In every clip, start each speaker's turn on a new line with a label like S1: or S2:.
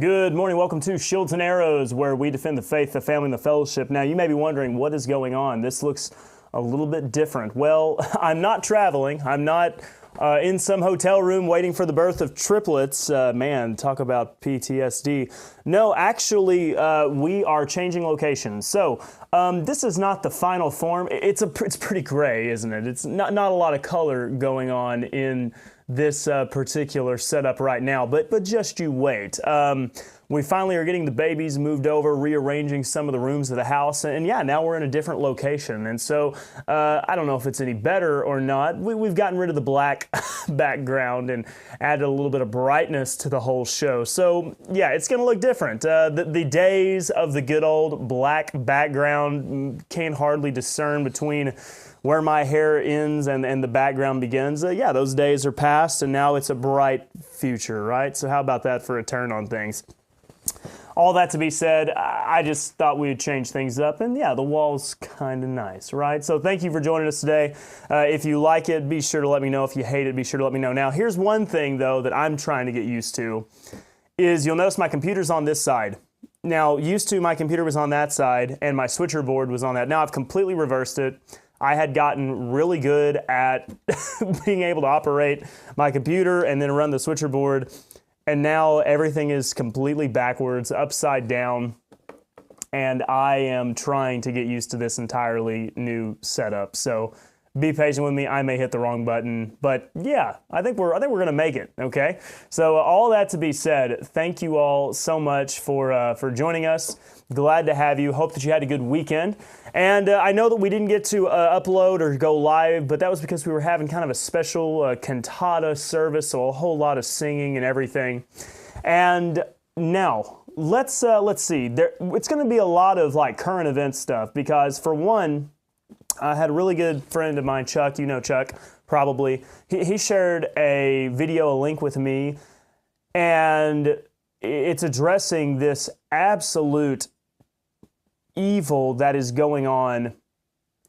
S1: Good morning. Welcome to Shields and Arrows, where we defend the faith, the family, and the fellowship. Now, you may be wondering, what is going on? This looks a little bit different. Well, I'm not traveling. I'm not in some hotel room waiting for the birth of triplets. Man, talk about PTSD. No, actually, we are changing locations. So, this is not the final form. It's pretty gray, isn't it? It's not a lot of color going on in this particular setup right now, but just you wait. We finally are getting the babies moved over, rearranging some of the rooms of the house, and yeah, now we're in a different location. And so I don't know if it's any better or not. We've gotten rid of the black background and added a little bit of brightness to the whole show. So yeah, it's going to look different. The days of the good old black background, can't hardly discern between where my hair ends and the background begins. Yeah, those days are past, and now it's a bright future, right? So how about that for a turn on things? All that to be said, I just thought we would change things up, and yeah, the wall's kind of nice, right? So thank you for joining us today. If you like it, be sure to let me know. If you hate it, be sure to let me know. Now, here's one thing, though, that I'm trying to get used to, is you'll notice my computer's on this side. Now, used to, my computer was on that side, and my switcher board was on that. Now, I've completely reversed it. I had gotten really good at being able to operate my computer and then run the switcher board, and now everything is completely backwards, upside down, and I am trying to get used to this entirely new setup. So be patient with me. I may hit the wrong button, but yeah, I think we're gonna make it. Okay. So all that to be said, thank you all so much for joining us. Glad to have you. Hope that you had a good weekend. And I know that we didn't get to upload or go live, but that was because we were having kind of a special cantata service, so a whole lot of singing and everything. And now let's see. It's going to be a lot of like current event stuff because, for one, I had a really good friend of mine, Chuck. You know Chuck, probably. He shared a link with me, and it's addressing this absolute evil that is going on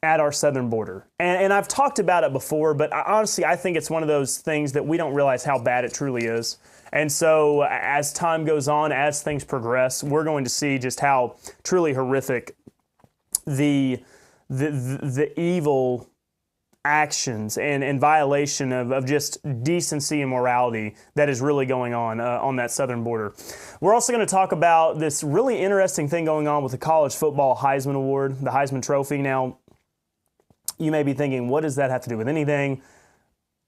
S1: at our southern border. And I've talked about it before, but honestly, I think it's one of those things that we don't realize how bad it truly is. And so as time goes on, as things progress, we're going to see just how truly horrific the evil actions and violation of just decency and morality that is really going on that southern border. We're also going to talk about this really interesting thing going on with the college football Heisman Award, the Heisman Trophy. Now, you may be thinking, what does that have to do with anything?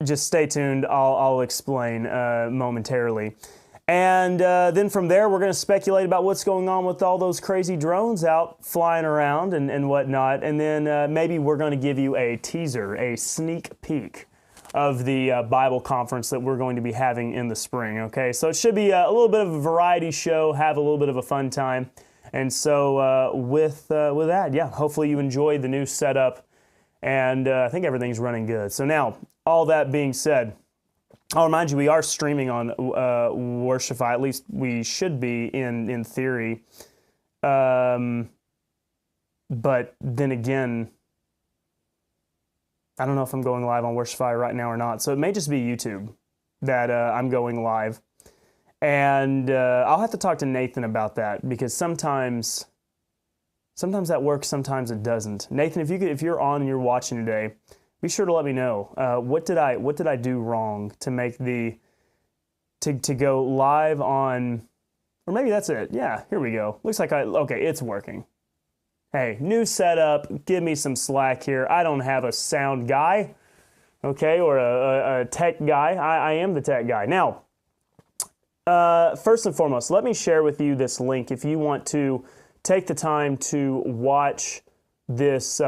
S1: Just stay tuned. I'll explain momentarily. And then from there, we're going to speculate about what's going on with all those crazy drones out flying around and whatnot. And then maybe we're going to give you a teaser, a sneak peek of the Bible conference that we're going to be having in the spring. Okay, so it should be a little bit of a variety show, have a little bit of a fun time. And so with that, yeah, hopefully you enjoyed the new setup. And I think everything's running good. So now, all that being said, I'll remind you, we are streaming on Worshipify. At least we should be in theory. But then again, I don't know if I'm going live on Worshipify right now or not. So it may just be YouTube that I'm going live. And I'll have to talk to Nathan about that, because sometimes that works, sometimes it doesn't. Nathan, if you're on and you're watching today, be sure to let me know. What did I do wrong to make to go live on, or maybe that's it. Yeah, here we go. Looks like okay, it's working. Hey, new setup. Give me some slack here. I don't have a sound guy, okay, or a tech guy. I am the tech guy. Now, first and foremost, let me share with you this link if you want to take the time to watch this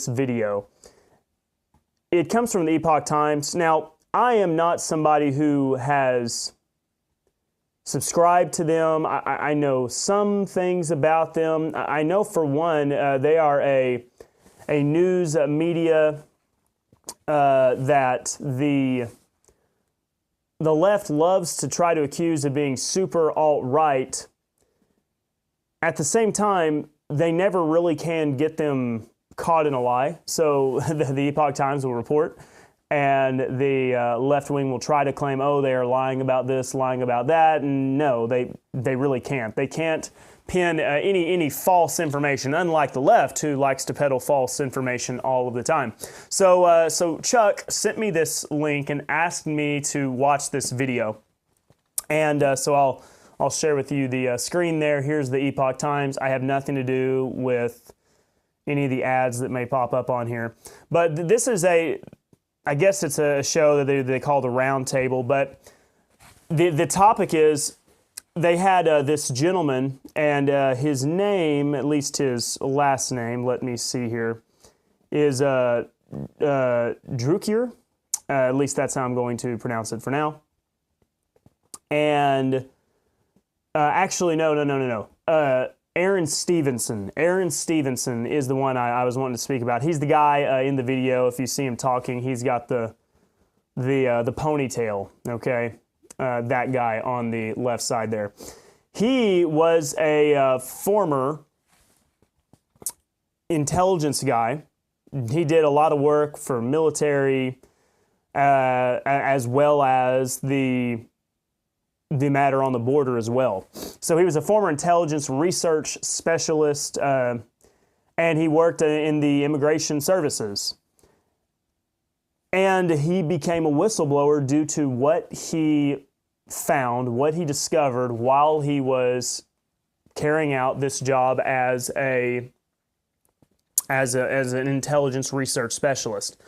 S1: video. It comes from the Epoch Times. Now, I am not somebody who has subscribed to them. I know some things about them. I know, for one, they are a news media that the left loves to try to accuse of being super alt-right. At the same time, they never really can get them caught in a lie. So the Epoch Times will report, and the left wing will try to claim, oh, they are lying about this, lying about that, and no, they really can't. They can't pin any false information, unlike the left, who likes to peddle false information all of the time. So Chuck sent me this link and asked me to watch this video, and so I'll share with you the screen there. Here's the Epoch Times. I have nothing to do with any of the ads that may pop up on here, but this is I guess it's a show that they call the Round Table, but the topic is, they had this gentleman, and his name, at least his last name, let me see here, is Drukier. At least that's how I'm going to pronounce it for now. And actually, no. Aaron Stevenson. Aaron Stevenson is the one I was wanting to speak about. He's the guy in the video. If you see him talking, he's got the ponytail, okay? That guy on the left side there. He was a former intelligence guy. He did a lot of work for military, as well as the matter on the border as well. So he was a former intelligence research specialist, and he worked in the immigration services. And he became a whistleblower due to what he found, what he discovered while he was carrying out this job as an intelligence research specialist.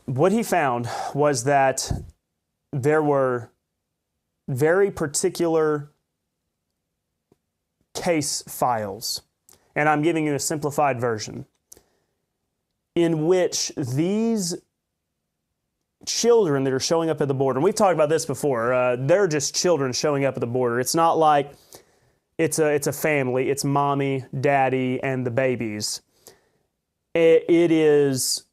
S1: What he found was that there were very particular case files, and I'm giving you a simplified version, in which these children that are showing up at the border, and we've talked about this before, they're just children showing up at the border. It's not like it's a family. It's mommy, daddy, and the babies. It is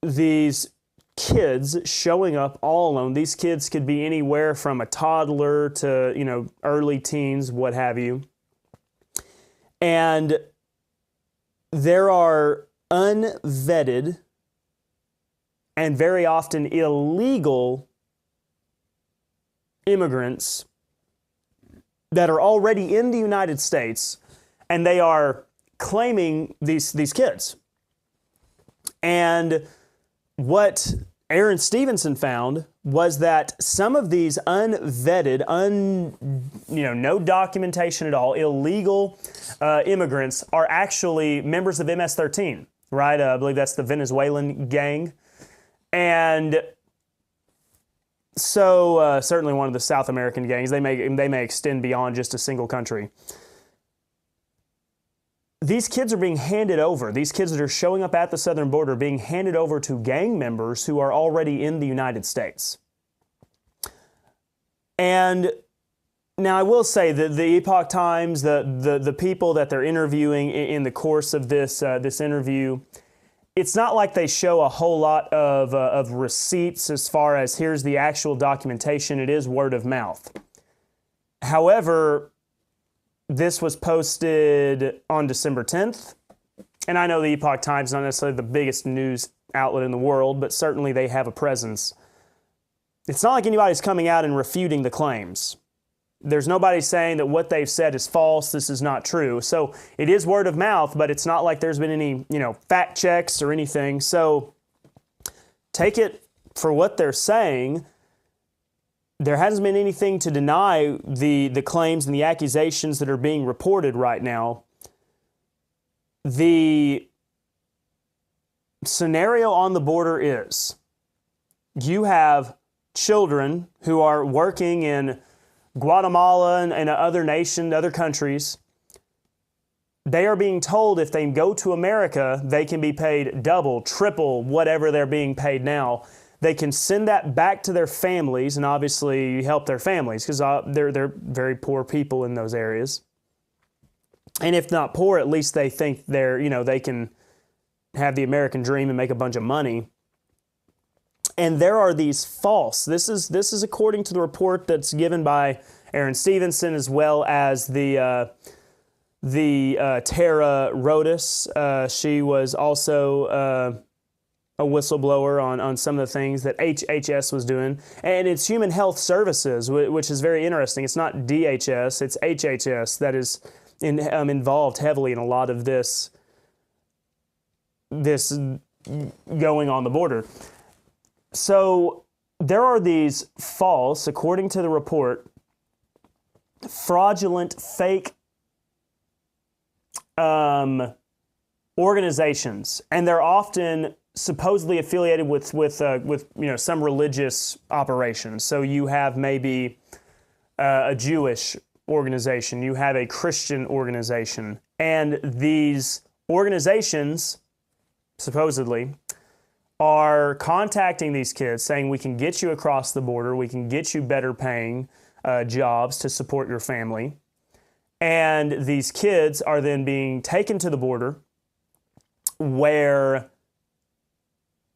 S1: these kids showing up all alone. These kids could be anywhere from a toddler to, early teens, what have you. And there are unvetted and very often illegal immigrants that are already in the United States, and they are claiming these kids. And what Aaron Stevenson found was that some of these unvetted, no documentation at all, illegal immigrants are actually members of MS-13, right? I believe that's the Venezuelan gang. And so certainly one of the South American gangs. They may extend beyond just a single country. These kids are being handed over. These kids that are showing up at the southern border are being handed over to gang members who are already in the United States. And now I will say that the Epoch Times, the people that they're interviewing in the course of this interview, it's not like they show a whole lot of receipts as far as here's the actual documentation. It is word of mouth. However, this was posted on December 10th, and I know the Epoch Times is not necessarily the biggest news outlet in the world, but certainly they have a presence. It's not like anybody's coming out and refuting the claims. There's nobody saying that what they've said is false, this is not true. So it is word of mouth, but it's not like there's been any, fact checks or anything. So take it for what they're saying. There hasn't been anything to deny the claims and the accusations that are being reported right now. The scenario on the border is you have children who are working in Guatemala and other nations, other countries. They are being told if they go to America, they can be paid double, triple, whatever they're being paid now. They can send that back to their families and obviously help their families because they're very poor people in those areas. And if not poor, at least they think they can have the American dream and make a bunch of money. And there are these false. This is according to the report that's given by Aaron Stevenson as well as the Tara Rodas. She was also a whistleblower on some of the things that HHS was doing. And it's Human Health Services, which is very interesting. It's not DHS, it's HHS that is involved heavily in a lot of this going on the border. So there are these false, according to the report, fraudulent, fake organizations, and they're often supposedly affiliated with some religious operation. So you have maybe a Jewish organization, you have a Christian organization, and these organizations supposedly are contacting these kids saying, we can get you across the border, we can get you better paying jobs to support your family. And these kids are then being taken to the border where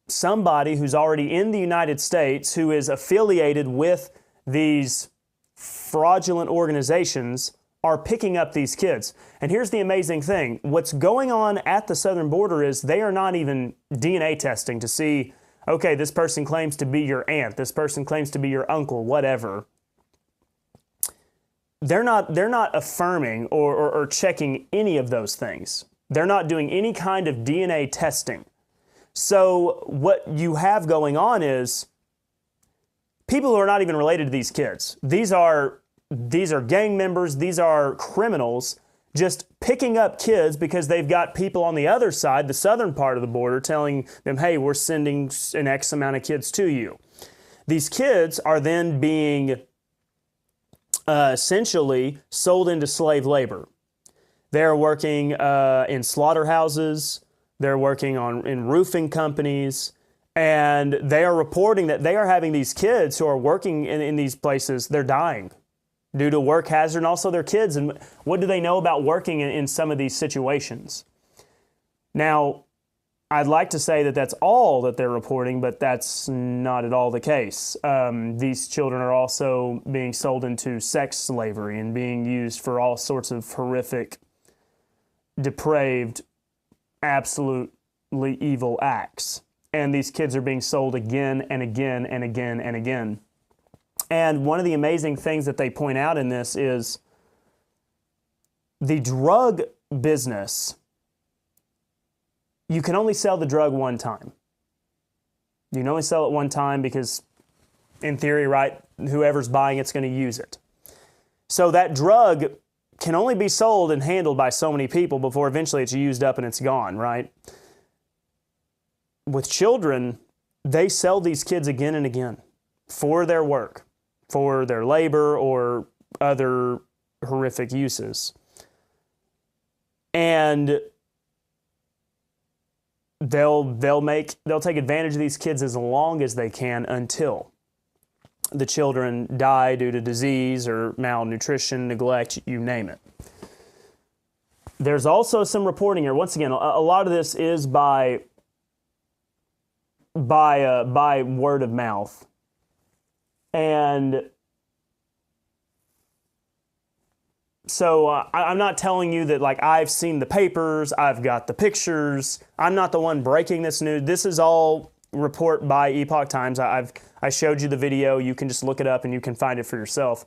S1: somebody who's already in the United States, who is affiliated with these fraudulent organizations, are picking up these kids. And here's the amazing thing. What's going on at the southern border is they are not even DNA testing to see, okay, this person claims to be your aunt, this person claims to be your uncle, whatever. They're not affirming or checking any of those things. They're not doing any kind of DNA testing. So what you have going on is people who are not even related to these kids. These are gang members, these are criminals just picking up kids because they've got people on the other side, the southern part of the border, telling them, hey, we're sending an X amount of kids to you. These kids are then being essentially sold into slave labor. They're working in slaughterhouses, they're working in roofing companies, and they are reporting that they are having these kids who are working in these places, they're dying due to work hazard, and also their kids. And what do they know about working in some of these situations? Now, I'd like to say that that's all that they're reporting, but that's not at all the case. These children are also being sold into sex slavery and being used for all sorts of horrific, depraved, absolutely evil acts. And these kids are being sold again and again and again and again. And one of the amazing things that they point out in this is the drug business. You can only sell the drug one time. You can only sell it one time because, in theory, right, whoever's buying it's going to use it. So that drug can only be sold and handled by so many people before eventually it's used up and it's gone, right? With children, they sell these kids again and again for their work, for their labor or other horrific uses. And they'll take advantage of these kids as long as they can until the children die due to disease or malnutrition, neglect, you name it. There's also some reporting here. Once again, a lot of this is by word of mouth. And so I'm not telling you that like I've seen the papers, I've got the pictures. I'm not the one breaking this news. This is all report by Epoch Times. I showed you the video. You can just look it up and you can find it for yourself.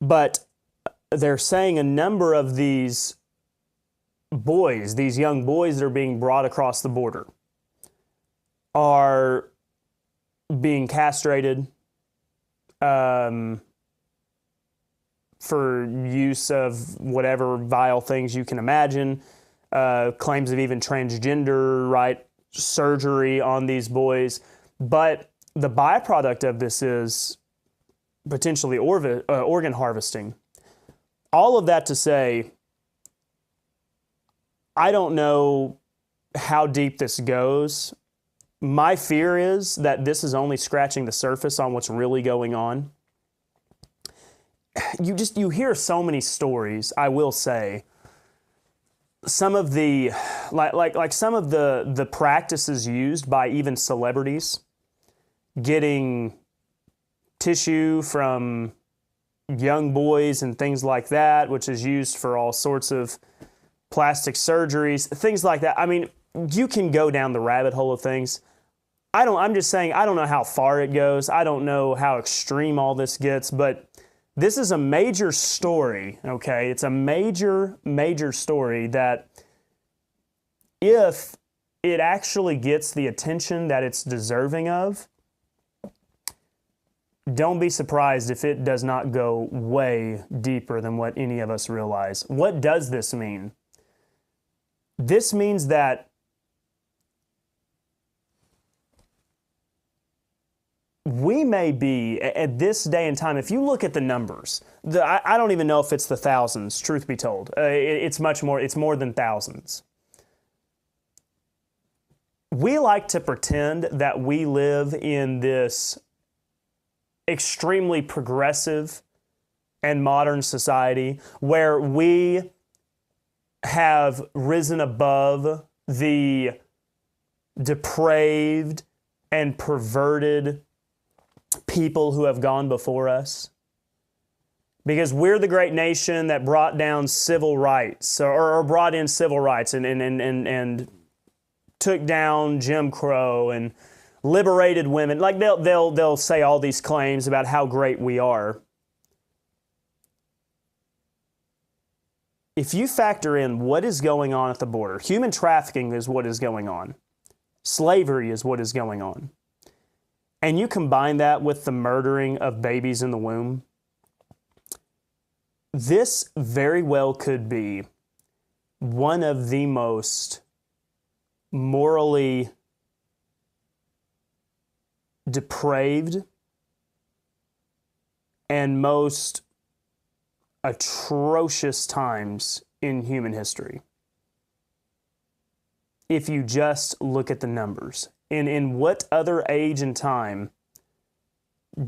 S1: But they're saying a number of these boys, these young boys that are being brought across the border, are being castrated for use of whatever vile things you can imagine, claims of even transgender, right, surgery on these boys. But the byproduct of this is potentially organ harvesting. All of that to say, I don't know how deep this goes. My fear is that this is only scratching the surface on what's really going on. You hear so many stories, I will say. Some of the some of the practices used by even celebrities, getting tissue from young boys and things like that, which is used for all sorts of plastic surgeries, things like that. I mean, you can go down the rabbit hole of things. I'm just saying, I don't know how far it goes. I don't know how extreme all this gets, but this is a major story, okay? It's a major, major story that if it actually gets the attention that it's deserving of, don't be surprised if it does not go way deeper than what any of us realize. What does this mean? This means that we may be, at this day and time, if you look at the numbers, I don't even know if it's the thousands, truth be told. It's much more, it's more than thousands. We like to pretend that we live in this extremely progressive and modern society where we have risen above the depraved and perverted people who have gone before us. Because we're the great nation that brought down civil rights, or brought in civil rights and took down Jim Crow and liberated women. Like they'll say all these claims about how great we are. If you factor in what is going on at the border, human trafficking is what is going on. Slavery is what is going on. And you combine that with the murdering of babies in the womb, this very well could be one of the most morally depraved and most atrocious times in human history. If you just look at the numbers. In what other age and time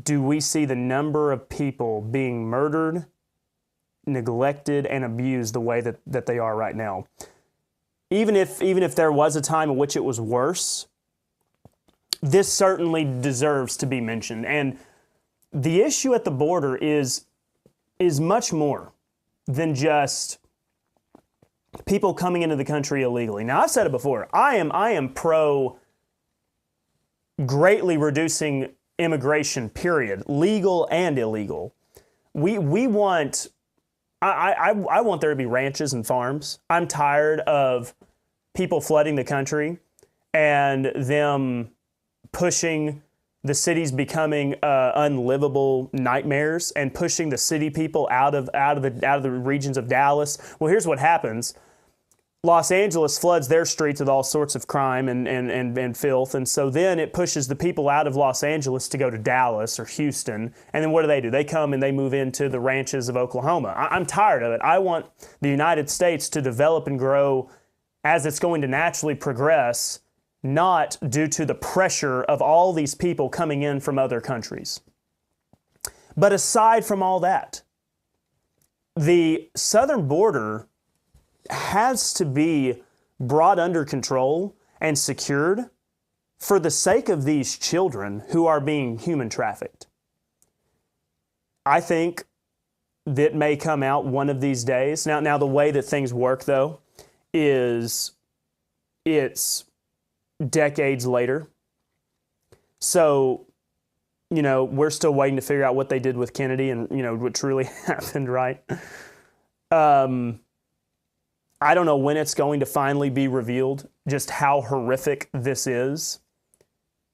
S1: do we see the number of people being murdered, neglected, and abused the way that they are right now? Even if there was a time in which it was worse, this certainly deserves to be mentioned. And the issue at the border is much more than just people coming into the country illegally. Now, I've said it before. I am pro greatly reducing immigration, period, legal and illegal. We want, I want there to be ranches and farms. I'm tired of people flooding the country and them pushing the cities becoming unlivable nightmares and pushing the city people out of the regions of Dallas. Well, here's what happens. Los Angeles floods their streets with all sorts of crime and filth, and so then it pushes the people out of Los Angeles to go to Dallas or Houston, and then what do? They come and they move into the ranches of Oklahoma. I'm tired of it. I want the United States to develop and grow as it's going to naturally progress, not due to the pressure of all these people coming in from other countries. But aside from all that, the southern border has to be brought under control and secured for the sake of these children who are being human trafficked. I think that may come out one of these days. Now the way that things work, though, is it's decades later. So, we're still waiting to figure out what they did with Kennedy and, what truly happened, right? I don't know when it's going to finally be revealed just how horrific this is.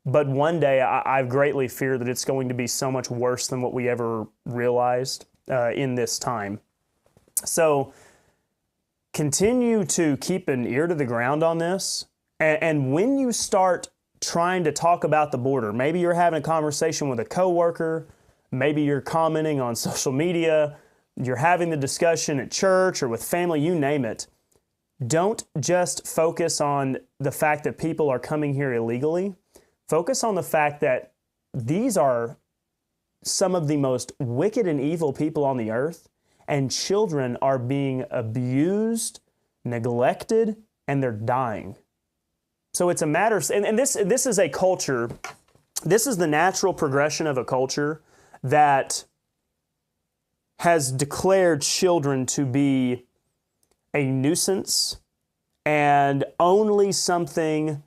S1: But one day I greatly fear that it's going to be so much worse than what we ever realized in this time. So continue to keep an ear to the ground on this. And when you start trying to talk about the border, maybe you're having a conversation with a coworker, maybe you're commenting on social media, you're having the discussion at church or with family, you name it. Don't just focus on the fact that people are coming here illegally. Focus on the fact that these are some of the most wicked and evil people on the earth, and children are being abused, neglected, and they're dying. So it's a matter of, and this is a culture, this is the natural progression of a culture that has declared children to be a nuisance and only something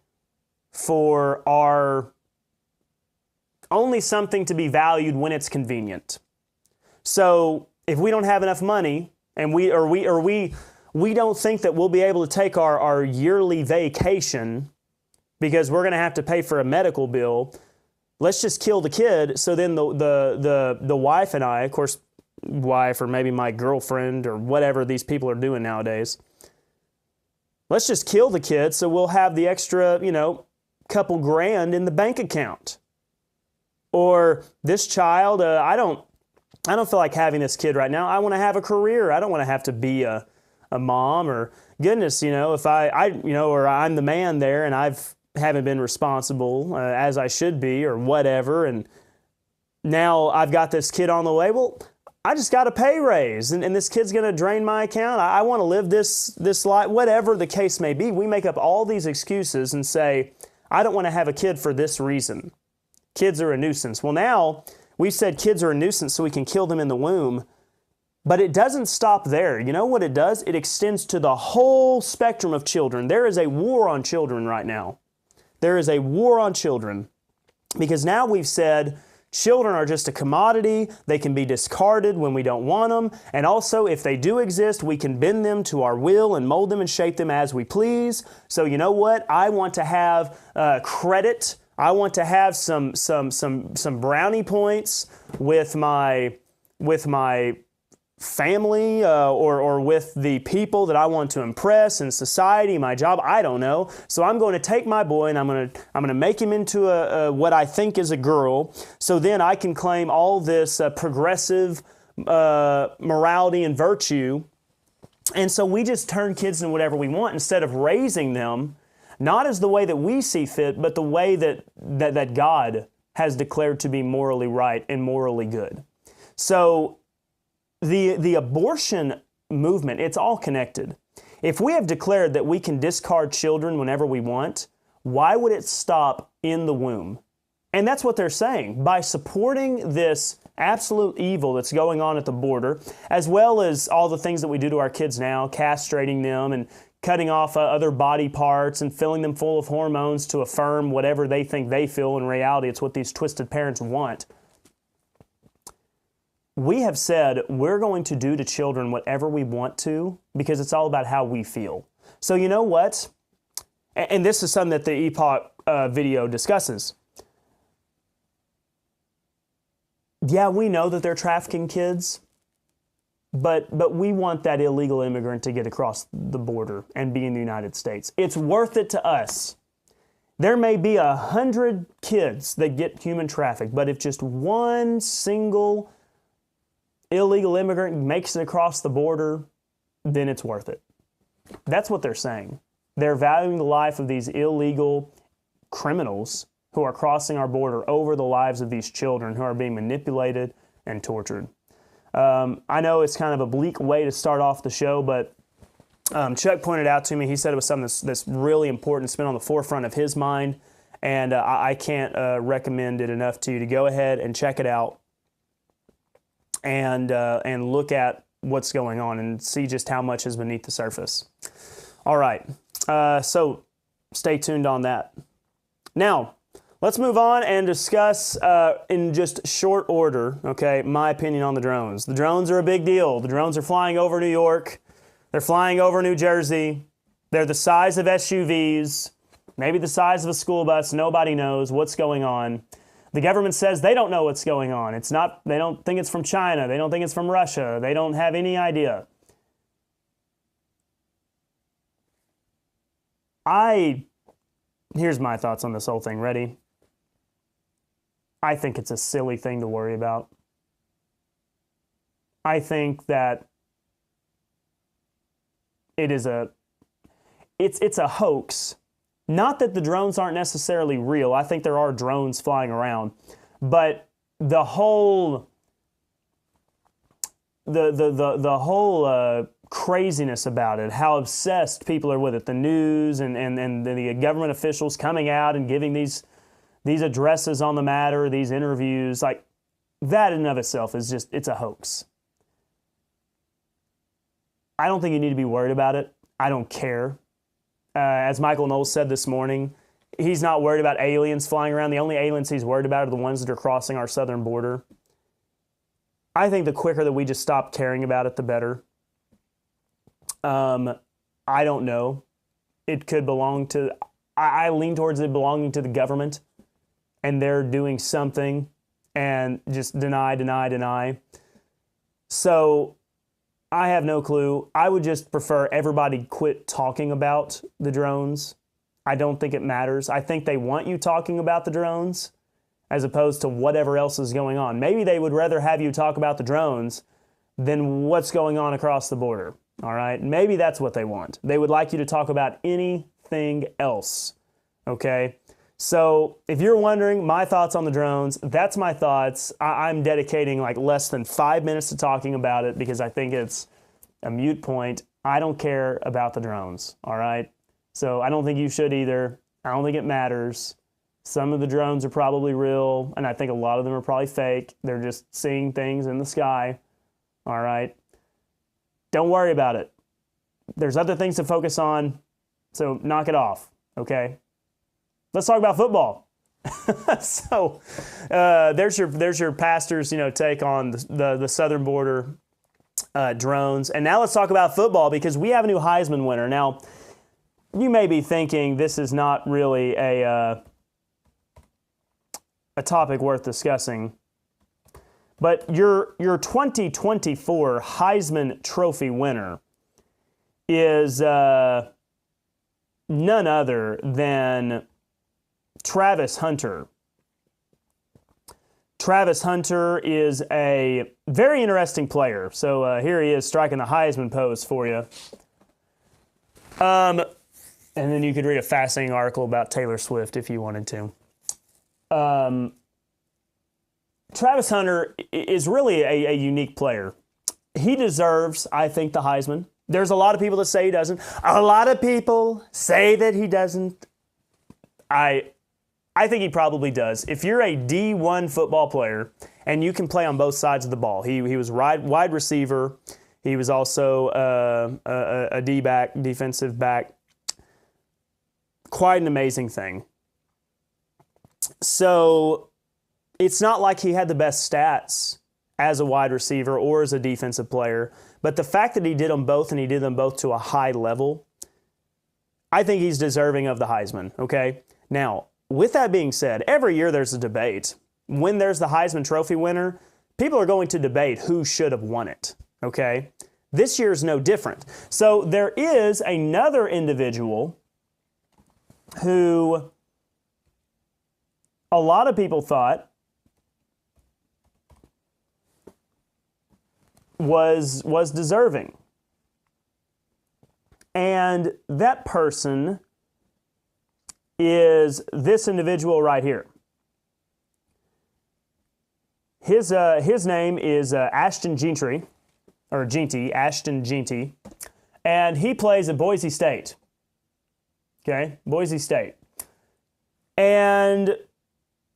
S1: to be valued when it's convenient. So if we don't have enough money and we don't think that we'll be able to take our yearly vacation because we're going to have to pay for a medical bill, let's just kill the kid. So then the wife and I, of course, wife or maybe my girlfriend or whatever these people are doing nowadays, let's just kill the kid so we'll have the extra, couple grand in the bank account. Or this child, I don't feel like having this kid right now. I want to have a career. I don't want to have to be a mom, or goodness, if or I'm the man there and haven't been responsible as I should be or whatever. And now I've got this kid on the way. Well, I just got a pay raise and this kid's going to drain my account. I want to live this life, whatever the case may be. We make up all these excuses and say, I don't want to have a kid for this reason. Kids are a nuisance. Well, now we've said kids are a nuisance so we can kill them in the womb, but it doesn't stop there. You know what it does? It extends to the whole spectrum of children. There is a war on children right now. There is a war on children because now we've said children are just a commodity. They can be discarded when we don't want them. And also, if they do exist, we can bend them to our will and mold them and shape them as we please. So you know what? I want to have credit. I want to have some brownie points with my family or with the people that I want to impress in society, my job. I don't know. So I'm going to take my boy and I'm going to make him into what I think is a girl. So then I can claim all this progressive morality and virtue. And so we just turn kids into whatever we want instead of raising them, not as the way that we see fit, but the way that God has declared to be morally right and morally good. So the abortion movement, it's all connected. If we have declared that we can discard children whenever we want, why would it stop in the womb? And that's what they're saying. By supporting this absolute evil that's going on at the border, as well as all the things that we do to our kids now, castrating them and cutting off other body parts and filling them full of hormones to affirm whatever they think they feel. In reality, it's what these twisted parents want. We have said we're going to do to children whatever we want to because it's all about how we feel. So you know what? And this is something that the Epoch video discusses. Yeah, we know that they're trafficking kids, but we want that illegal immigrant to get across the border and be in the United States. It's worth it to us. There may be 100 kids that get human trafficked, but if just one single illegal immigrant makes it across the border, then it's worth it. That's what they're saying. They're valuing the life of these illegal criminals who are crossing our border over the lives of these children who are being manipulated and tortured. I know it's kind of a bleak way to start off the show, but Chuck pointed out to me, he said it was something that's really important. It's been on the forefront of his mind, and I can't recommend it enough to you to go ahead and check it out and look at what's going on and see just how much is beneath the surface. All right, so stay tuned on that. Now, let's move on and discuss in just short order, okay, my opinion on the drones. The drones are a big deal. The drones are flying over New York. They're flying over New Jersey. They're the size of SUVs, maybe the size of a school bus. Nobody knows what's going on. The government says they don't know what's going on. They don't think it's from China. They don't think it's from Russia. They don't have any idea. Here's my thoughts on this whole thing. Ready? I think it's a silly thing to worry about. I think that it's a hoax. Not that the drones aren't necessarily real. I think there are drones flying around, but the whole craziness about it, how obsessed people are with it, the news and the government officials coming out and giving these addresses on the matter, these interviews, like that in and of itself is it's a hoax. I don't think you need to be worried about it. I don't care. as Michael Knowles said this morning, he's not worried about aliens flying around. The only aliens he's worried about are the ones that are crossing our southern border. I think the quicker that we just stop caring about it, the better. I don't know. It could belong to, I lean towards it belonging to the government, and they're doing something and just deny. So I have no clue. I would just prefer everybody quit talking about the drones. I don't think it matters. I think they want you talking about the drones as opposed to whatever else is going on. Maybe they would rather have you talk about the drones than what's going on across the border. All right? Maybe that's what they want. They would like you to talk about anything else. Okay? So if you're wondering my thoughts on the drones, that's my thoughts. I'm dedicating like less than 5 minutes to talking about it because I think it's a moot point. I don't care about the drones. All right? So I don't think you should either. I don't think it matters. Some of the drones are probably real, and I think a lot of them are probably fake. They're just seeing things in the sky. All right? Don't worry about it. There's other things to focus on, so knock it off, okay? Let's talk about football. So there's your pastor's take on the southern border drones. And now let's talk about football because we have a new Heisman winner. Now, you may be thinking this is not really a topic worth discussing, but your 2024 Heisman Trophy winner is none other than Travis Hunter. Travis Hunter is a very interesting player. So here he is striking the Heisman pose for you. And then you could read a fascinating article about Taylor Swift if you wanted to. Travis Hunter is really a unique player. He deserves, I think, the Heisman. There's a lot of people that say he doesn't. A lot of people say that he doesn't. I think he probably does. If you're a D1 football player and you can play on both sides of the ball, he was wide receiver. He was also a D-back, defensive back. Quite an amazing thing. So it's not like he had the best stats as a wide receiver or as a defensive player, but the fact that he did them both and he did them both to a high level, I think he's deserving of the Heisman, okay? Now, with that being said, every year there's a debate. When there's the Heisman Trophy winner, people are going to debate who should have won it, okay? This year is no different. So there is another individual who a lot of people thought was deserving. And that person is this individual right here. His name is Ashton Jeanty, Ashton Jeanty, and he plays at Boise State. Okay, Boise State. And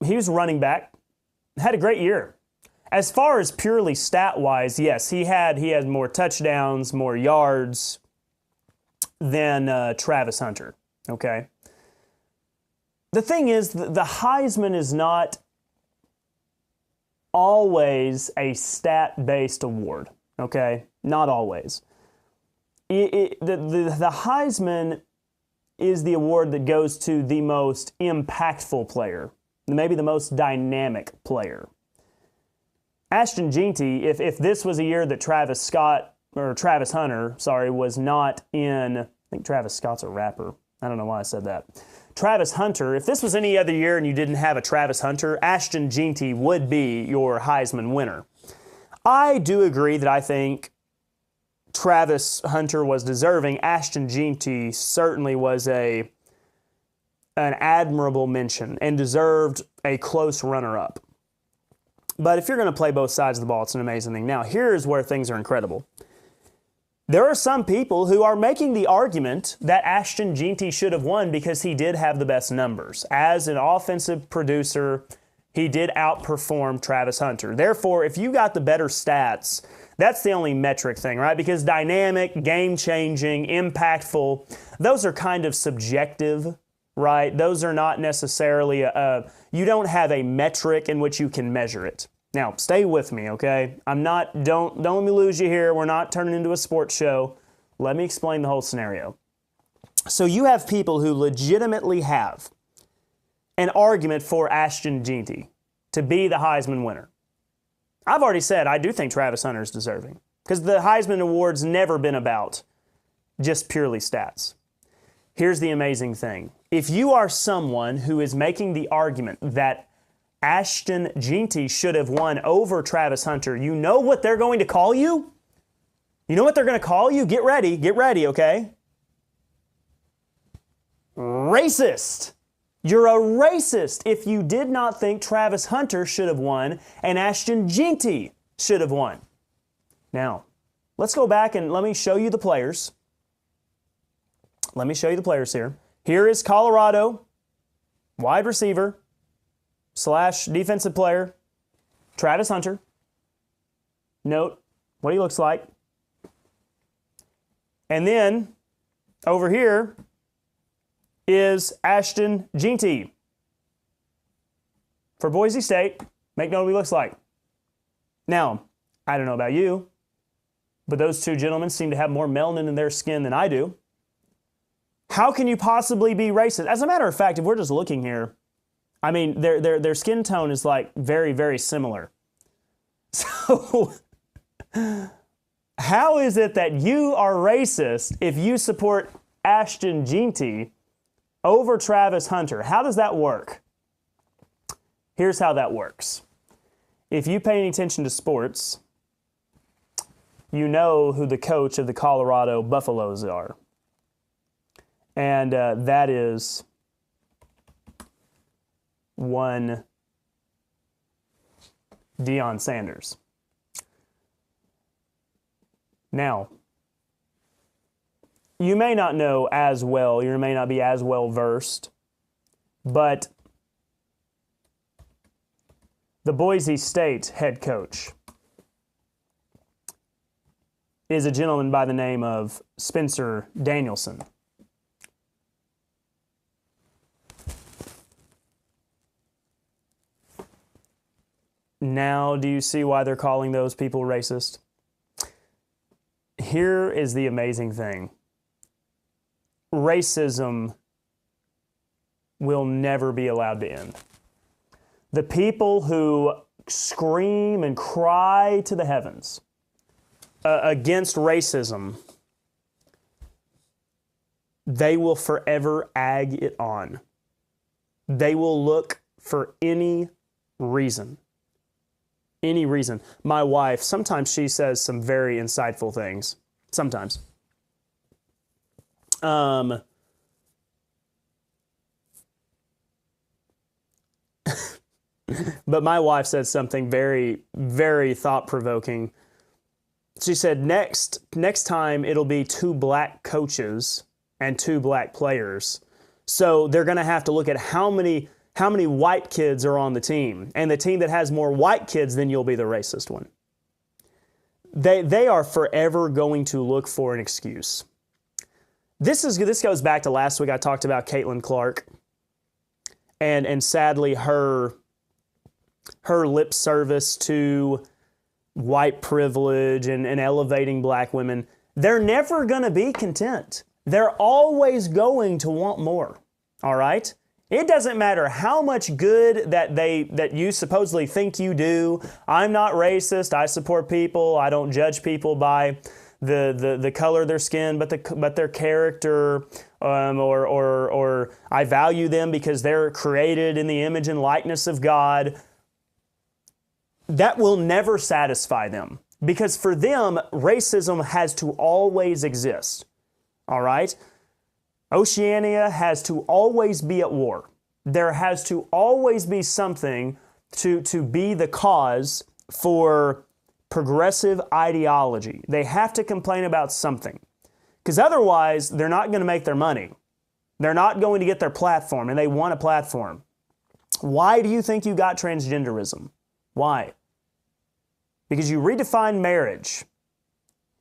S1: he was running back, had a great year. As far as purely stat-wise, yes, he had more touchdowns, more yards than Travis Hunter, okay? The thing is, the Heisman is not always a stat-based award, okay? Not always. The Heisman is the award that goes to the most impactful player, maybe the most dynamic player. Ashton Jeanty, if this was a year that Travis Hunter, was not in, I think Travis Scott's a rapper. I don't know why I said that. Travis Hunter, if this was any other year and you didn't have a Travis Hunter, Ashton Jeanty would be your Heisman winner. I do agree that I think Travis Hunter was deserving. Ashton Jeanty certainly was an admirable mention and deserved a close runner-up. But if you're going to play both sides of the ball, it's an amazing thing. Now, here's where things are incredible. There are some people who are making the argument that Ashton Jeanty should have won because he did have the best numbers. As an offensive producer, he did outperform Travis Hunter. Therefore, if you got the better stats, That's the only metric thing, right? Because dynamic, game-changing, impactful, those are kind of subjective, right? Those are not necessarily you don't have a metric in which you can measure it. Now, stay with me, okay? Don't let me lose you here. We're not turning into a sports show. Let me explain the whole scenario. So you have people who legitimately have an argument for Ashton Jeanty to be the Heisman winner. I've already said I do think Travis Hunter is deserving because the Heisman Award's never been about just purely stats. Here's the amazing thing. If you are someone who is making the argument that Ashton Jeanty should have won over Travis Hunter, you know what they're going to call you? You know what they're going to call you? Get ready, okay? Racist. You're a racist if you did not think Travis Hunter should have won and Ashton Jeanty should have won. Now, let's go back and let me show you the players. Let me show you the players here. Here is Colorado, wide receiver / defensive player, Travis Hunter. Note what he looks like. And then, over here, is Ashton Jeanty for Boise State. Make note of what he looks like. Now, I don't know about you, but those two gentlemen seem to have more melanin in their skin than I do. How can you possibly be racist? As a matter of fact, if we're just looking here, I mean, their skin tone is like very, very similar. So, how is it that you are racist if you support Ashton Jeanty over Travis Hunter? How does that work? Here's how that works. If you pay any attention to sports, you know who the coach of the Colorado Buffaloes are. And that is one Deion Sanders. Now, you may not know as well, you may not be as well versed, but the Boise State head coach is a gentleman by the name of Spencer Danielson. Now, do you see why they're calling those people racist? Here is the amazing thing. Racism will never be allowed to end. The people who scream and cry to the heavens against racism, they will forever ag it on. They will look for any reason. Any reason. My wife, sometimes she says some very insightful things. Sometimes. But my wife said something very, very thought-provoking. She said, next time it'll be 2 black coaches and 2 black players. So they're going to have to look at how many white kids are on the team. And the team that has more white kids, then you'll be the racist one. They are forever going to look for an excuse. This goes back to last week. I talked about Caitlin Clark. And sadly, her lip service to white privilege and elevating black women, they're never going to be content. They're always going to want more. All right? It doesn't matter how much good that you supposedly think you do. I'm not racist. I support people. I don't judge people by the color of their skin, but their character, or I value them because they're created in the image and likeness of God. That will never satisfy them, because for them, racism has to always exist. All right? Oceania has to always be at war. There has to always be something to be the cause for progressive ideology. They have to complain about something, because otherwise they're not going to make their money. They're not going to get their platform, and they want a platform. Why do you think you got transgenderism? Why? Because you redefined marriage.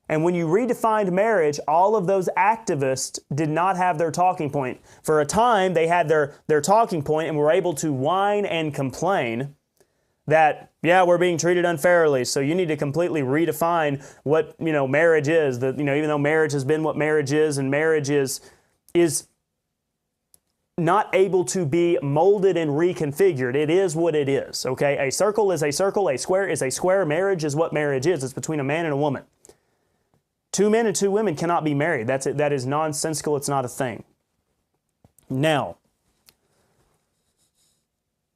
S1: And when you redefined marriage, all of those activists did not have their talking point. For a time, they had their talking point and were able to whine and complain that, yeah, we're being treated unfairly, so you need to completely redefine what, marriage is. That, even though marriage has been what marriage is, and marriage is not able to be molded and reconfigured. It is what it is, okay? A circle is a circle, a square is a square. Marriage is what marriage is. It's between a man and a woman. Two men and two women cannot be married. That's it. That is nonsensical. It's not a thing. Now,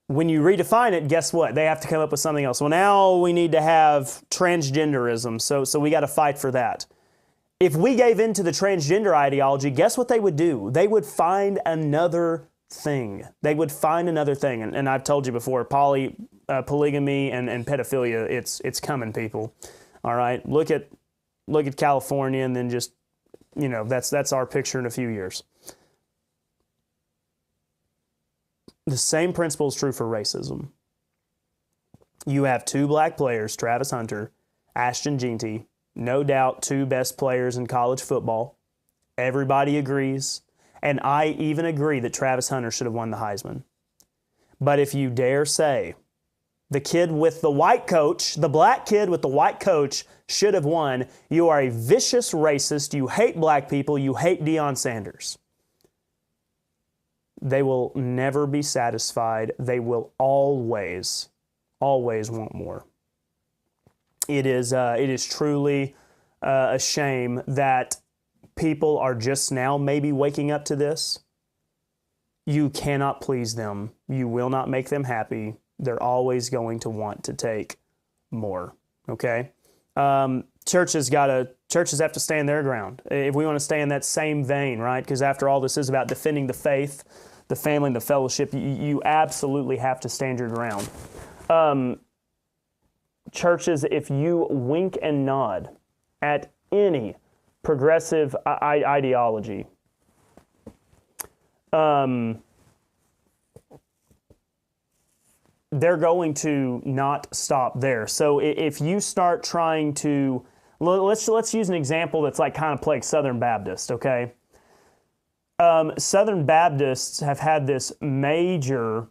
S1: when you redefine it, guess what? They have to come up with something else. Well, now we need to have transgenderism, so we got to fight for that. If we gave in to the transgender ideology, guess what they would do? They would find another thing. They would find another thing. And I've told you before, polygamy and pedophilia, it's coming, people. All right? Look at California, and then just, that's our picture in a few years. The same principle is true for racism. You have two black players, Travis Hunter, Ashton Jeanty, no doubt two best players in college football. Everybody agrees. And I even agree that Travis Hunter should have won the Heisman. But if you dare say the kid with the white coach, the black kid with the white coach should have won, you are a vicious racist. You hate black people. You hate Deion Sanders. They will never be satisfied. They will always want more. It is truly a shame that people are just now maybe waking up to this. You cannot please them. You will not make them happy. They're always going to want to take more. Okay? Churches have to stand their ground. If we want to stay in that same vein, right? Because after all, this is about defending the faith, the family, and the fellowship. You absolutely have to stand your ground. Churches, if you wink and nod at any progressive ideology, they're going to not stop there. So if you start trying to, let's use an example that's like kind of like Southern Baptist, okay? Southern Baptists have had this major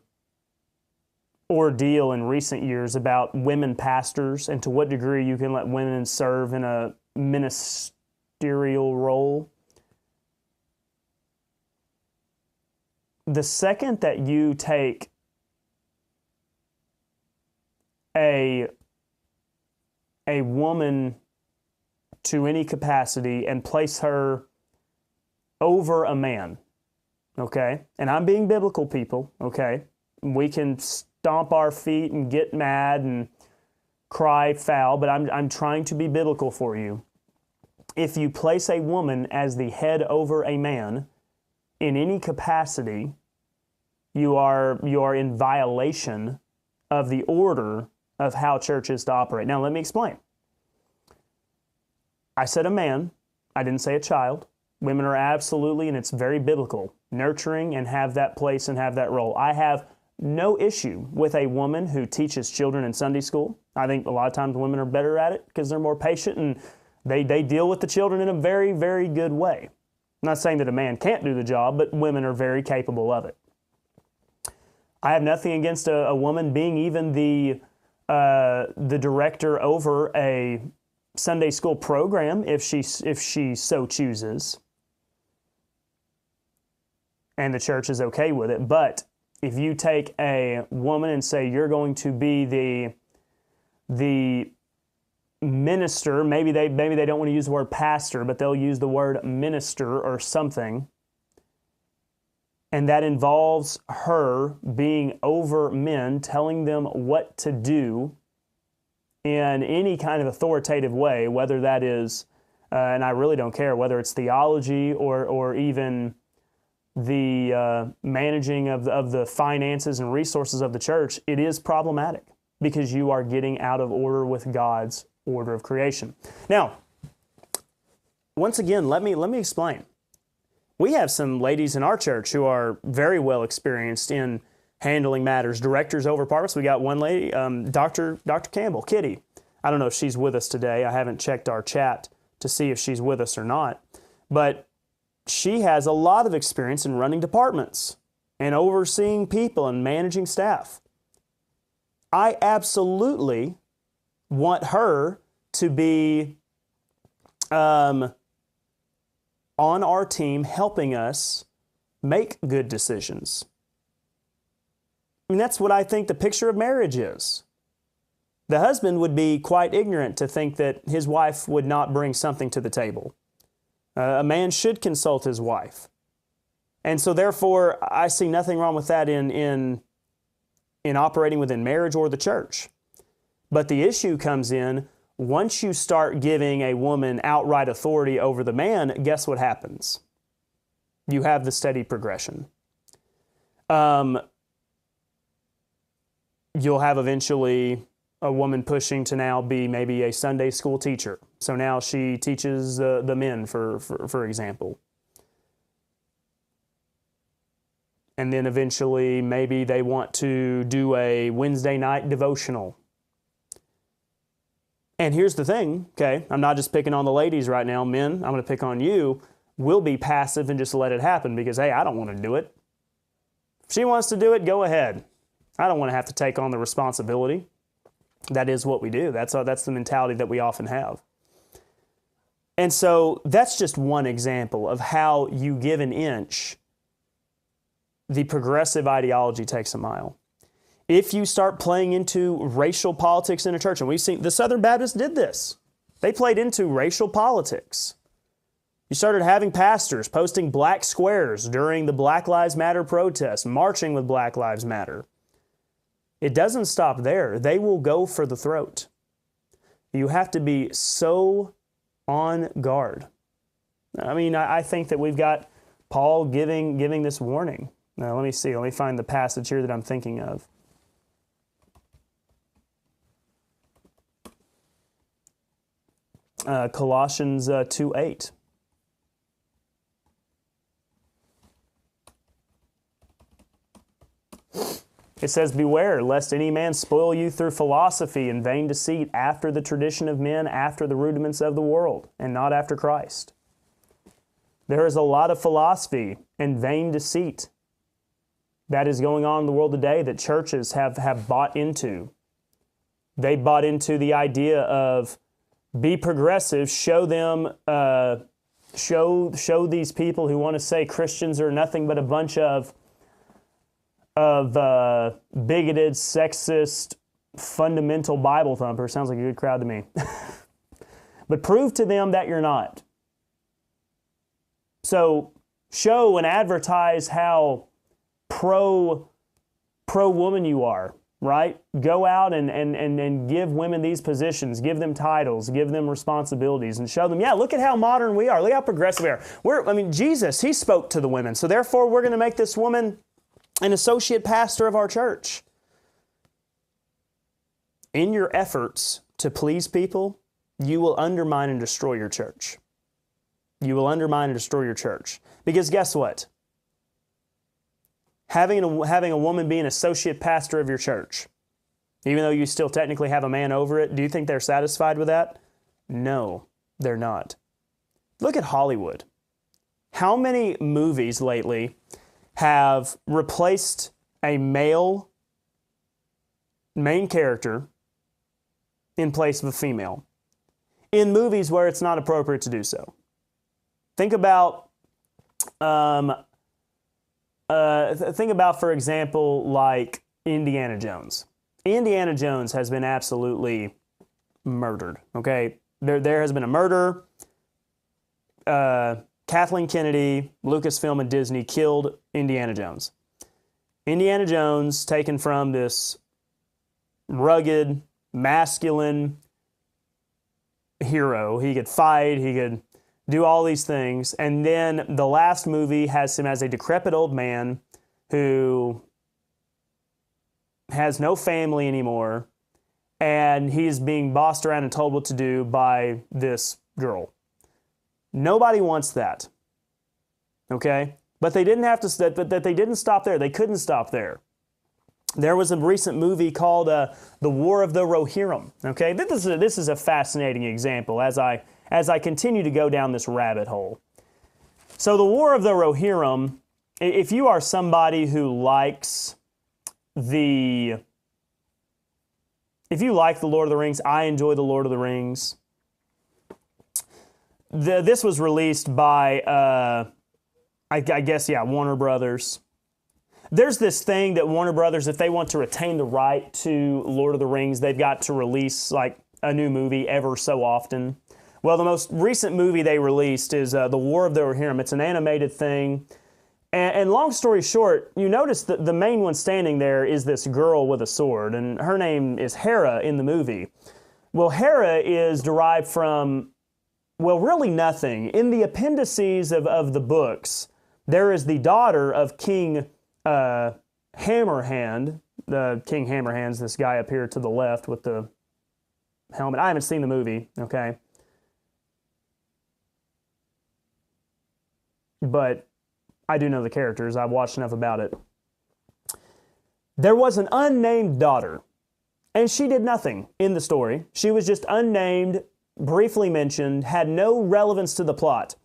S1: ordeal in recent years about women pastors and to what degree you can let women serve in a ministerial role. The second that you take a woman to any capacity and place her over a man, okay? And I'm being biblical, people, okay? We can stomp our feet and get mad and cry foul, but I'm trying to be biblical for you. If you place a woman as the head over a man in any capacity, you are in violation of the order of how church is to operate. Now, let me explain. I said a man. I didn't say a child. Women are absolutely, and it's very biblical, nurturing and have that place and have that role. I have no issue with a woman who teaches children in Sunday school. I think a lot of times women are better at it because they're more patient and they deal with the children in a very, very good way. I'm not saying that a man can't do the job, but women are very capable of it. I have nothing against a woman being even the director over a Sunday school program if she so chooses, and the church is okay with it. But if you take a woman and say you're going to be the minister, maybe they don't want to use the word pastor, but they'll use the word minister or something, and that involves her being over men, telling them what to do in any kind of authoritative way, whether that is, and I really don't care, whether it's theology or even the managing of the finances and resources of the church, it is problematic because you are getting out of order with God's order of creation. Now, once again, let me explain. We have some ladies in our church who are very well experienced in handling matters, directors over apartments. We got one lady, Dr. Campbell, Kitty. I don't know if she's with us today. I haven't checked our chat to see if she's with us or not. But she has a lot of experience in running departments and overseeing people and managing staff. I absolutely want her to be on our team helping us make good decisions. I mean, that's what I think the picture of marriage is. The husband would be quite ignorant to think that his wife would not bring something to the table. A man should consult his wife. And so therefore, I see nothing wrong with that in operating within marriage or the church. But the issue comes in, once you start giving a woman outright authority over the man, guess what happens? You have the steady progression. You'll have eventually a woman pushing to now be maybe a Sunday school teacher. So now she teaches the men, for example. And then eventually maybe they want to do a Wednesday night devotional. And here's the thing, okay, I'm not just picking on the ladies right now. Men, I'm going to pick on you. We'll be passive and just let it happen because, hey, I don't want to do it. If she wants to do it, go ahead. I don't want to have to take on the responsibility. That is what we do. That's the mentality that we often have. And so that's just one example of how you give an inch, the progressive ideology takes a mile. If you start playing into racial politics in a church, and we've seen the Southern Baptists did this. They played into racial politics. You started having pastors posting black squares during the Black Lives Matter protests, marching with Black Lives Matter. It doesn't stop there. They will go for the throat. You have to be so on guard. I mean, I think that we've got Paul giving this warning. Now, let me see. Let me find the passage here that I'm thinking of. Colossians 2:8. It says, "Beware, lest any man spoil you through philosophy and vain deceit, after the tradition of men, after the rudiments of the world, and not after Christ." There is a lot of philosophy and vain deceit that is going on in the world today that churches have bought into. They bought into the idea of be progressive, show them, show these people who want to say Christians are nothing but a bunch of bigoted, sexist, fundamental Bible thumpers. Sounds like a good crowd to me. But prove to them that you're not. So show and advertise how pro-woman you are, right? Go out and give women these positions, give them titles, give them responsibilities, and show them, yeah, look at how modern we are. Look how progressive we are. Jesus, he spoke to the women. So therefore, we're going to make this woman an associate pastor of our church. In your efforts to please people, you will undermine and destroy your church. You will undermine and destroy your church. Because guess what? Having a woman be an associate pastor of your church, even though you still technically have a man over it, do you think they're satisfied with that? No, they're not. Look at Hollywood. How many movies lately have replaced a male main character in place of a female in movies where it's not appropriate to do so? Think about, for example, like Indiana Jones. Indiana Jones has been absolutely murdered, okay? There has been a murder. Kathleen Kennedy, Lucasfilm, and Disney killed Indiana Jones. Indiana Jones, taken from this rugged, masculine hero. He could fight, he could do all these things. And then the last movie has him as a decrepit old man who has no family anymore, and he's being bossed around and told what to do by this girl. Nobody wants that, okay? But they didn't have to. But they didn't stop there. They couldn't stop there. There was a recent movie called "The War of the Rohirrim." Okay, this is a fascinating example. As I as I continue to go down this rabbit hole. So the War of the Rohirrim, if you are somebody who likes if you like the Lord of the Rings, I enjoy the Lord of the Rings. This was released by, I guess, Warner Brothers. There's this thing that Warner Brothers, if they want to retain the right to Lord of the Rings, they've got to release like a new movie ever so often. Well, the most recent movie they released is The War of the Rohirrim. It's an animated thing. And long story short, you notice that the main one standing there is this girl with a sword, and her name is Hera in the movie. Well, Hera is derived from, well, really nothing. In the appendices of the books, there is the daughter of King Hammerhand. King Hammerhand's this guy up here to the left with the helmet. I haven't seen the movie, okay? But I do know the characters. I've watched enough about it. There was an unnamed daughter, and she did nothing in the story. She was just unnamed, briefly mentioned, had no relevance to the plot.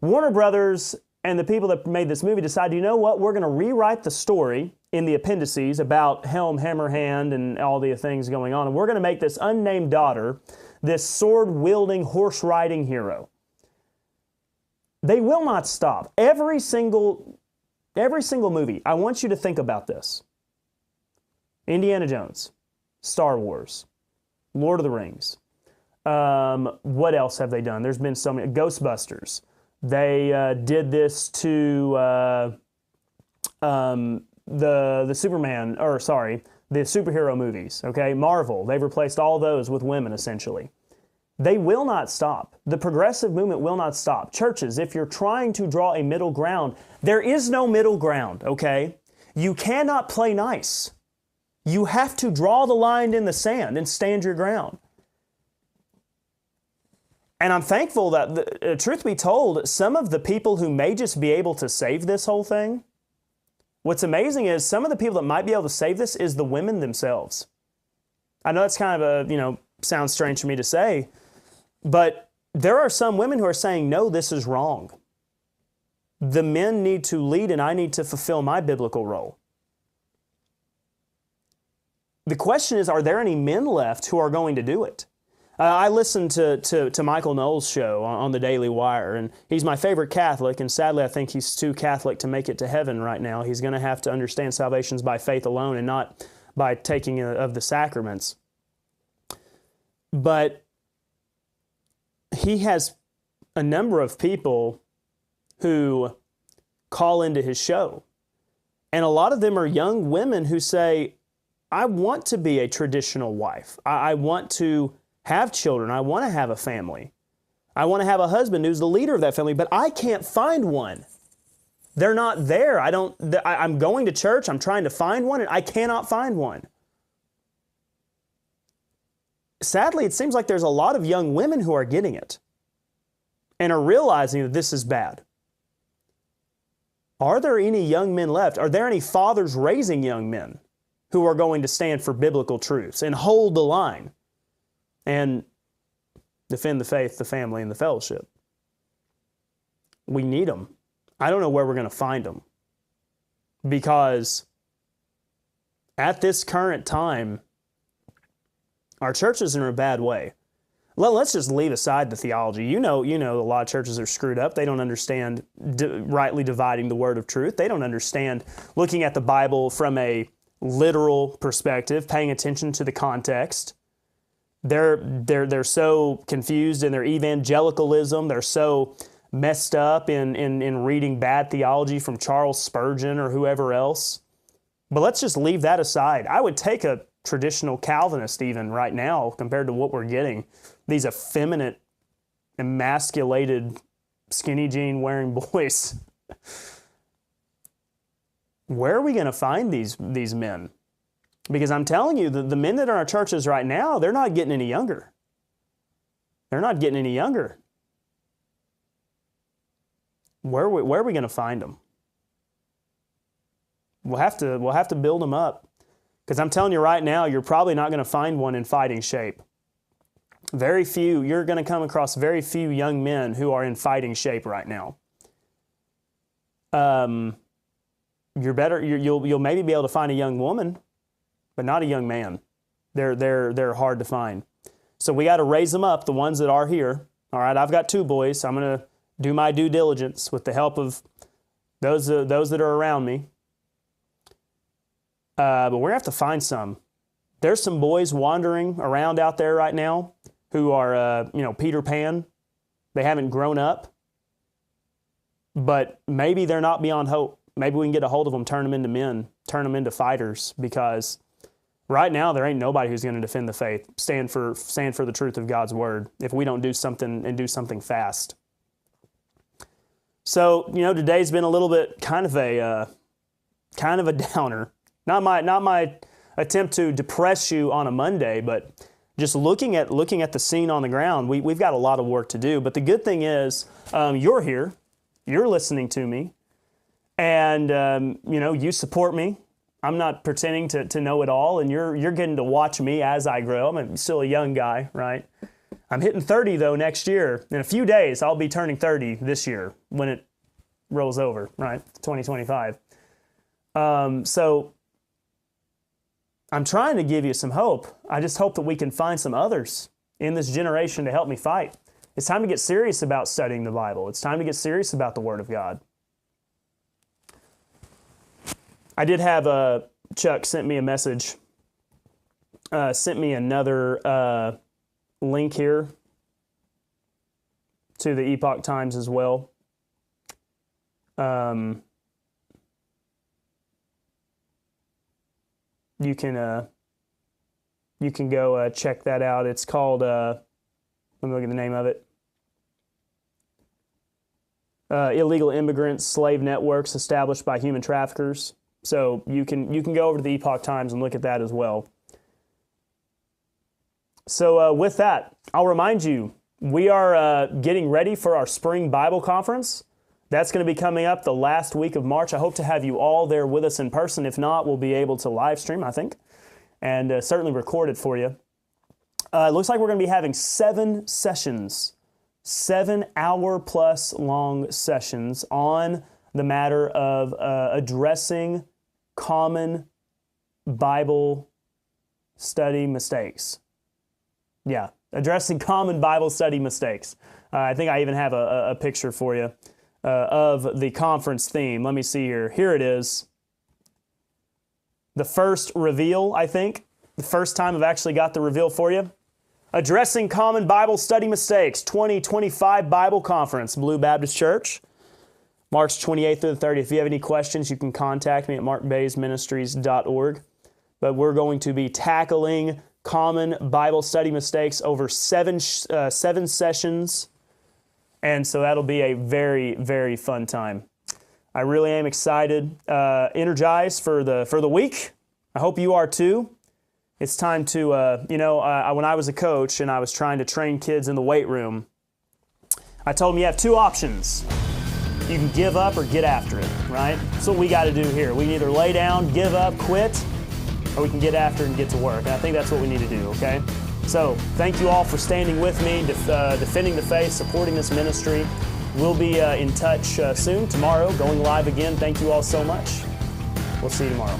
S1: Warner Brothers and the people that made this movie decided, you know what, we're going to rewrite the story in the appendices about Helm Hammerhand and all the things going on, and we're going to make this unnamed daughter this sword-wielding, horse-riding hero. They will not stop. Every single movie, I want you to think about this. Indiana Jones, Star Wars, Lord of the Rings. What else have they done? There's been so many. Ghostbusters. They did this to the Superman, or sorry, the superhero movies. Okay, Marvel. They've replaced all those with women essentially. They will not stop. The progressive movement will not stop. Churches, if you're trying to draw a middle ground, there is no middle ground, okay? You cannot play nice. You have to draw the line in the sand and stand your ground. And I'm thankful that, truth be told, some of the people who may just be able to save this whole thing, what's amazing is some of the people that might be able to save this is the women themselves. I know that's kind of sounds strange for me to say, but there are some women who are saying, no, this is wrong. The men need to lead and I need to fulfill my biblical role. The question is, are there any men left who are going to do it? I listened to Michael Knowles' show on the Daily Wire, and he's my favorite Catholic, and sadly I think he's too Catholic to make it to heaven right now. He's going to have to understand salvation's by faith alone and not by taking of the sacraments. But he has a number of people who call into his show. And a lot of them are young women who say, I want to be a traditional wife. I want to have children. I want to have a family. I want to have a husband who's the leader of that family, but I can't find one. They're not there. I'm going to church. I'm trying to find one, and I cannot find one. Sadly, it seems like there's a lot of young women who are getting it and are realizing that this is bad. Are there any young men left? Are there any fathers raising young men who are going to stand for biblical truths and hold the line and defend the faith, the family, and the fellowship? We need them. I don't know where we're going to find them, because at this current time, our churches are in a bad way. Let's just leave aside the theology. You know, a lot of churches are screwed up. They don't understand rightly dividing the word of truth. They don't understand looking at the Bible from a literal perspective, paying attention to the context. They're so confused in their evangelicalism. They're so messed up in reading bad theology from Charles Spurgeon or whoever else. But let's just leave that aside. I would take a traditional Calvinist even right now compared to what we're getting. These effeminate, emasculated, skinny jean wearing boys. Where are we going to find these men? Because I'm telling you, the men that are in our churches right now, they're not getting any younger. They're not getting any younger. Where are we going to find them? We'll have to build them up. Because I'm telling you right now, you're probably not going to find one in fighting shape. Very few, you're going to come across very few young men who are in fighting shape right now. You'll maybe be able to find a young woman, but not a young man. They're hard to find. So we got to raise them up, the ones that are here. All right, I've got 2 boys. I'm going to do my due diligence with the help of those that are around me. But we're going to have to find some. There's some boys wandering around out there right now who are, Peter Pan. They haven't grown up. But maybe they're not beyond hope. Maybe we can get a hold of them, turn them into men, turn them into fighters, because right now there ain't nobody who's going to defend the faith, stand for the truth of God's word, if we don't do something and do something fast. So, today's been a little bit kind of a downer. Not my attempt to depress you on a Monday, but just looking at the scene on the ground, we've got a lot of work to do. But the good thing is, you're here, you're listening to me, and you support me. I'm not pretending to know it all, and you're getting to watch me as I grow. I'm still a young guy, right? I'm hitting 30 though next year. In a few days, I'll be turning 30 this year when it rolls over, right? 2025. So I'm trying to give you some hope. I just hope that we can find some others in this generation to help me fight. It's time to get serious about studying the Bible. It's time to get serious about the Word of God. I did have Chuck sent me a message, sent me another link here to the Epoch Times as well. You can go check that out. It's called, let me look at the name of it. Illegal Immigrants, Slave Networks Established by Human Traffickers. So you can go over to the Epoch Times and look at that as well. So with that, I'll remind you, we are getting ready for our spring Bible conference. That's going to be coming up the last week of March. I hope to have you all there with us in person. If not, we'll be able to live stream, I think, and certainly record it for you. It looks like we're going to be having 7 sessions, 7-hour-plus long sessions on the matter of addressing common Bible study mistakes. Yeah, addressing common Bible study mistakes. I think I even have a picture for you of the conference theme. Let me see here. Here it is. The first reveal, I think. The first time I've actually got the reveal for you. Addressing Common Bible Study Mistakes, 2025 Bible Conference, Blue Baptist Church. March 28th through the 30th. If you have any questions, you can contact me at markbazeministries.org. But we're going to be tackling common Bible study mistakes over 7 sessions. And so that'll be a very, very fun time. I really am excited, energized for the week. I hope you are too. It's time to, when I was a coach and I was trying to train kids in the weight room, I told them you have 2 options. You can give up or get after it, right? That's what we got to do here. We can either lay down, give up, quit, or we can get after it and get to work. And I think that's what we need to do, okay? So thank you all for standing with me, defending the faith, supporting this ministry. We'll be in touch soon, tomorrow, going live again. Thank you all so much. We'll see you tomorrow.